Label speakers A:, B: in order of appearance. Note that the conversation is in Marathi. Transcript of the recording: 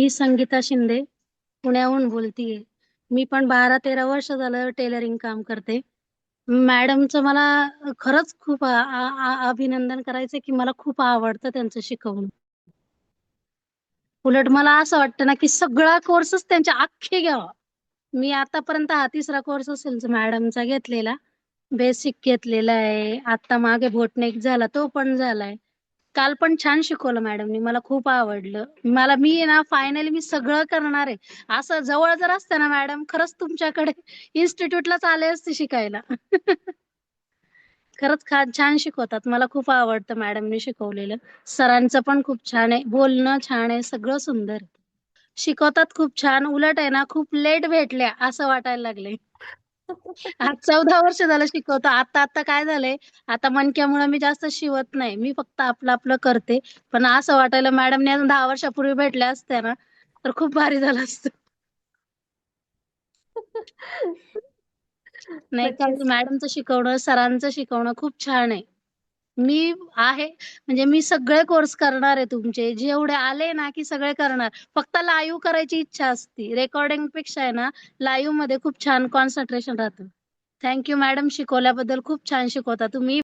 A: मी संगीता शिंदे, पुण्याहून बोलतीये. मी पण 12-13 वर्ष झालं टेलरिंग काम करते. मॅडमचं मला खरंच खूप अभिनंदन करायचंय, की मला खूप आवडतं त्यांचं शिकवणं. उलट मला असं वाटतं ना, की सगळा कोर्सच त्यांचे अख्खे घ्यावा. मी आतापर्यंत हा 3रा कोर्स असेल मॅडमचा घेतलेला. बेसिक घेतलेला आहे. आता मागे बोटनेक झाला, तो पण झालाय. काल पण छान शिकवलं मॅडमनी. मला खूप आवडलं. मी आहे ना फायनली मी सगळं करणार आहे. असं जवळ जर असतं ना मॅडम, खरंच तुमच्याकडे इन्स्टिट्यूटलाच आले असते शिकायला. खरंच छान शिकवतात. मला खूप आवडतं मॅडमनी शिकवलेलं. सरांचं पण खूप छान आहे. बोलणं छान आहे. सगळं सुंदर आहे. शिकवतात खूप छान. उलट आहे ना, खूप लेट भेटल्या असं वाटायला लागलंय. आज 14 वर्ष झालं शिकवतो. आता काय झालंय, आता मणक्यामुळे मी जास्त शिवत नाही. मी फक्त आपलं करते. पण असं वाटायला मॅडमनी अजून 10 वर्षापूर्वी भेटल्या असत्या ना, तर खूप भारी झालं असतं. नाही
B: नक्कीच.
A: मॅडमचं शिकवणं, सरांचं शिकवणं खूप छान आहे. मी आहे म्हणजे मी सगळे कोर्स करणार आहे तुमचे. जेवढे आले ना, की सगळे करणार. फक्त लाईव्ह करायची इच्छा असते. रेकॉर्डिंगपेक्षा आहे ना, लाईव्हमध्ये खूप छान कॉन्सन्ट्रेशन राहतं. थँक यू मॅडम शिकवल्याबद्दल खूप छान शिकवता तुम्ही.